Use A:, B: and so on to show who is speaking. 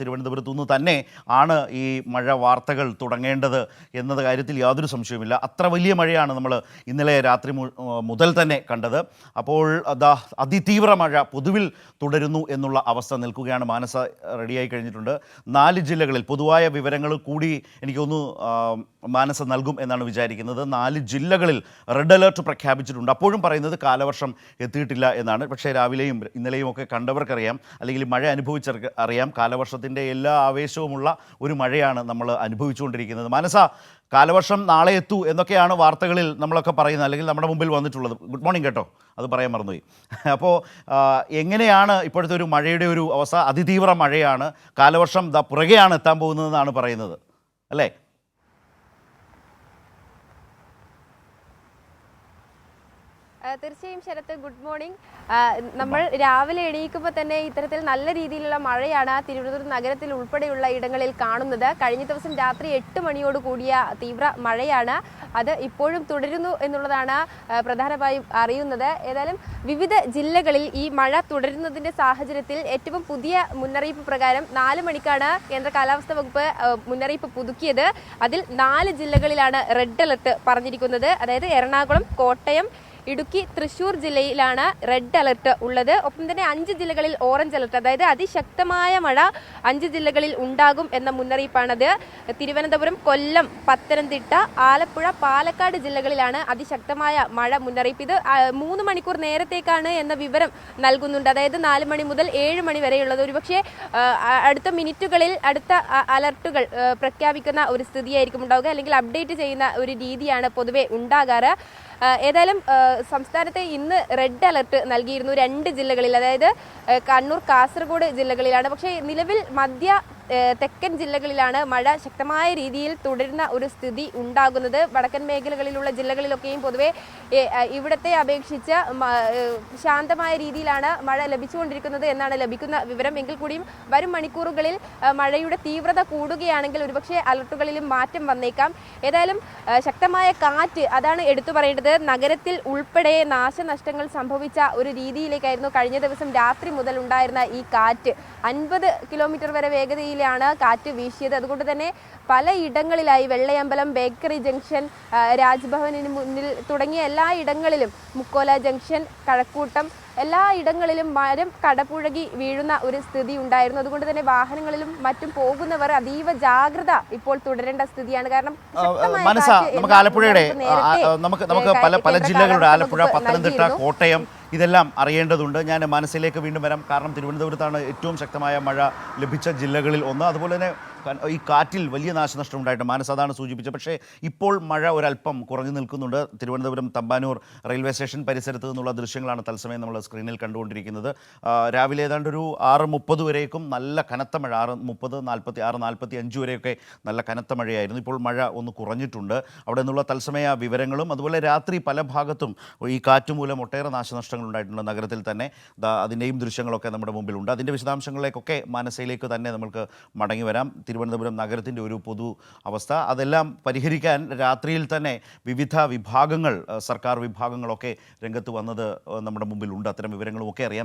A: തിരുവനന്തപുരത്തു നിന്ന് തന്നെ ആണ് ഈ മഴ വാർത്തകൾ തുടങ്ങേണ്ടത് എന്നത് കാര്യത്തിൽ യാതൊരു സംശയവുമില്ല. അത്ര വലിയ മഴയാണ് നമ്മൾ ഇന്നലെ രാത്രി മുതൽ തന്നെ കണ്ടത്. അപ്പോൾ അതിതീവ്ര മഴ പൊതുവിൽ തുടരുന്നു എന്നുള്ള അവസ്ഥ നിൽക്കുകയാണ്. മാനസ റെഡിയായി കഴിഞ്ഞിട്ടുണ്ട്. 4 ജില്ലകളിൽ പൊതുവായ വിവരങ്ങൾ കൂടി എനിക്കൊന്ന് മാനസ നൽകും എന്നാണ് വിചാരിക്കുന്നത്. 4 ജില്ലകളിൽ റെഡ് അലേർട്ട് പ്രഖ്യാപിച്ചിട്ടുണ്ട്. അപ്പോഴും പറയുന്നത് കാലവർഷം എത്തിയിട്ടില്ല എന്നാണ്. പക്ഷേ രാവിലെയും ഇന്നലെയും ഒക്കെ കണ്ടവർക്കറിയാം, അല്ലെങ്കിൽ മഴ അനുഭവിച്ചവർക്ക് അറിയാം, കാലവർഷത്തിൻ്റെ എല്ലാ ആവേശവുമുള്ള ഒരു മഴയാണ് നമ്മൾ അനുഭവിച്ചുകൊണ്ടിരിക്കുന്നത്. മാനസ, കാലവർഷം നാളെ എത്തൂ എന്നൊക്കെയാണ് വാർത്തകളിൽ നമ്മളൊക്കെ പറയുന്നത്, അല്ലെങ്കിൽ നമ്മുടെ മുമ്പിൽ വന്നിട്ടുള്ളത്. ഗുഡ് മോർണിംഗ് കേട്ടോ, അത് പറയാൻ മറന്നുപോയി. അപ്പോൾ എങ്ങനെയാണ് ഇപ്പോഴത്തെ ഒരു മഴയുടെ ഒരു അവസ്ഥ? അതിതീവ്ര മഴയാണ്, കാലവർഷം പുറകെയാണ് എത്താൻ പോകുന്നതെന്നാണ് പറയുന്നത്, അല്ലേ?
B: തീർച്ചയായും ശരത്ത്, ഗുഡ് മോർണിംഗ്. നമ്മൾ രാവിലെ എണീക്കുമ്പോൾ തന്നെ ഇത്തരത്തിൽ നല്ല രീതിയിലുള്ള മഴയാണ് തിരുവനന്തപുരം നഗരത്തിൽ ഉൾപ്പെടെയുള്ള ഇടങ്ങളിൽ കാണുന്നത്. കഴിഞ്ഞ ദിവസം രാത്രി 8 മണിയോട് കൂടിയ തീവ്ര മഴയാണ്. അത് ഇപ്പോഴും തുടരുന്നു എന്നുള്ളതാണ് പ്രധാനമായും അറിയുന്നത്. ഏതായാലും വിവിധ ജില്ലകളിൽ ഈ മഴ തുടരുന്നതിൻ്റെ സാഹചര്യത്തിൽ ഏറ്റവും പുതിയ മുന്നറിയിപ്പ് പ്രകാരം 4 മണിക്കാണ് കേന്ദ്ര കാലാവസ്ഥാ വകുപ്പ് മുന്നറിയിപ്പ് പുതുക്കിയത്. അതിൽ 4 ജില്ലകളിലാണ് റെഡ് അലർട്ട് പറഞ്ഞിരിക്കുന്നത്. അതായത് എറണാകുളം, കോട്ടയം, ഇടുക്കി, തൃശ്ശൂർ ജില്ലയിലാണ് റെഡ് അലർട്ട് ഉള്ളത്. ഒപ്പം തന്നെ 5 ജില്ലകളിൽ ഓറഞ്ച് അലർട്ട്, അതായത് അതിശക്തമായ മഴ 5 ജില്ലകളിൽ ഉണ്ടാകും എന്ന മുന്നറിയിപ്പാണത്. തിരുവനന്തപുരം, കൊല്ലം, പത്തനംതിട്ട, ആലപ്പുഴ, പാലക്കാട് ജില്ലകളിലാണ് അതിശക്തമായ മഴ മുന്നറിയിപ്പ്. ഇത് 3 മണിക്കൂർ നേരത്തേക്കാണ് എന്ന വിവരം നൽകുന്നുണ്ട്. അതായത് 4 മണി മുതൽ 7 മണി വരെയുള്ളത്. ഒരുപക്ഷെ അടുത്ത മിനിറ്റുകളിൽ അടുത്ത അലർട്ടുകൾ പ്രഖ്യാപിക്കുന്ന ഒരു സ്ഥിതിയായിരിക്കും ഉണ്ടാവുക, അല്ലെങ്കിൽ അപ്ഡേറ്റ് ചെയ്യുന്ന ഒരു രീതിയാണ് പൊതുവെ ഉണ്ടാകാറ്. ഏതായാലും സംസ്ഥാനത്തെ ഇന്ന് റെഡ് അലർട്ട് നൽകിയിരുന്നു 2 ജില്ലകളിൽ, അതായത് കണ്ണൂർ, കാസർഗോഡ് ജില്ലകളിലാണ്. പക്ഷേ നിലവിൽ തെക്കൻ ജില്ലകളിലാണ് മഴ ശക്തമായ രീതിയിൽ തുടരുന്ന ഒരു സ്ഥിതി ഉണ്ടാകുന്നത്. വടക്കൻ മേഖലകളിലുള്ള ജില്ലകളിലൊക്കെയും പൊതുവെ ഇവിടത്തെ അപേക്ഷിച്ച് ശാന്തമായ രീതിയിലാണ് മഴ ലഭിച്ചുകൊണ്ടിരിക്കുന്നത് എന്നാണ് ലഭിക്കുന്ന വിവരം. എങ്കിൽ കൂടിയും വരും മണിക്കൂറുകളിൽ മഴയുടെ തീവ്രത കൂടുകയാണെങ്കിൽ ഒരുപക്ഷെ അലർട്ടുകളിലും മാറ്റം വന്നേക്കാം. ഏതായാലും ശക്തമായ കാറ്റ്, അതാണ് എടുത്തു പറയേണ്ടത്. നഗരത്തിൽ ഉൾപ്പെടെ നാശനഷ്ടങ്ങൾ സംഭവിച്ച ഒരു രീതിയിലേക്കായിരുന്നു കഴിഞ്ഞ ദിവസം രാത്രി മുതൽ ഉണ്ടായിരുന്ന ഈ കാറ്റ്. 50 കിലോമീറ്റർ വരെ വേഗതയിലാണ് കാറ്റ് വീശിയത്. അതുകൊണ്ട് തന്നെ പല ഇടങ്ങളിലായി വെള്ളയമ്പലം, ബേക്കറി ജംഗ്ഷൻ, രാജ്ഭവനിന് മുന്നിൽ തുടങ്ങിയ എല്ലാ ഇടങ്ങളിലും, മുക്കോല ജംഗ്ഷൻ, കഴക്കൂട്ടം, എല്ലാ ഇടങ്ങളിലും മരം കടപുഴകി വീഴുന്ന ഒരു സ്ഥിതി ഉണ്ടായിരുന്നു. അതുകൊണ്ട് തന്നെ വാഹനങ്ങളിലും മറ്റും പോകുന്നവർ അതീവ ജാഗ്രത ഇപ്പോൾ തുടരേണ്ട സ്ഥിതിയാണ്. കാരണം
A: നമുക്ക് ആലപ്പുഴയുടെ നമുക്ക് പല ജില്ലകളുടെ ആലപ്പുഴ, പത്തനംതിട്ട, കോട്ടയം ഇതെല്ലാം അറിയേണ്ടതുണ്ട്. ഞാൻ മനസ്സിലേക്ക് വീണ്ടും വരാം. കാരണം തിരുവനന്തപുരത്താണ് ഏറ്റവും ശക്തമായ മഴ ലഭിച്ച ജില്ലകളിൽ ഒന്ന്. അതുപോലെ തന്നെ ഈ കാറ്റിൽ വലിയ നാശനഷ്ടം ഉണ്ടായിട്ട് മാനസ് അതാണ് സൂചിപ്പിച്ചത്. പക്ഷേ ഇപ്പോൾ മഴ ഒരല്പം കുറഞ്ഞു നിൽക്കുന്നുണ്ട്. തിരുവനന്തപുരം തമ്പാനൂർ റെയിൽവേ സ്റ്റേഷൻ പരിസരത്ത് നിന്നുള്ള ദൃശ്യങ്ങളാണ് തത്സമയം നമ്മൾ സ്ക്രീനിൽ കണ്ടുകൊണ്ടിരിക്കുന്നത്. രാവിലെ ഏതാണ്ട് ഒരു 6:30 വരേക്കും നല്ല കനത്ത മഴ, 6:30, 46, 45 വരെയൊക്കെ നല്ല കനത്ത മഴയായിരുന്നു. ഇപ്പോൾ മഴ ഒന്ന് കുറഞ്ഞിട്ടുണ്ട്. അവിടെ നിന്നുള്ള തത്സമയ വിവരങ്ങളും അതുപോലെ രാത്രി പല ഭാഗത്തും ഈ കാറ്റ് മൂലം ഒട്ടേറെ നാശനഷ്ടങ്ങൾ ഉണ്ടായിട്ടുണ്ട് നഗരത്തിൽ തന്നെ. അതിൻ്റെയും ദൃശ്യങ്ങളൊക്കെ നമ്മുടെ മുമ്പിലുണ്ട്. അതിൻ്റെ വിശദാംശങ്ങളിലേക്കൊക്കെ മാനസയിലേക്ക് തന്നെ നമുക്ക് മടങ്ങി വരാം. തിരുവനന്തപുരം നഗരത്തിൻ്റെ ഒരു പൊതു അവസ്ഥ, അതെല്ലാം പരിഹരിക്കാൻ രാത്രിയിൽ തന്നെ വിവിധ വിഭാഗങ്ങൾ, സർക്കാർ വിഭാഗങ്ങളൊക്കെ രംഗത്ത് വന്നത് നമ്മുടെ മുമ്പിലുണ്ട്. അത്തരം വിവരങ്ങളുമൊക്കെ അറിയാം.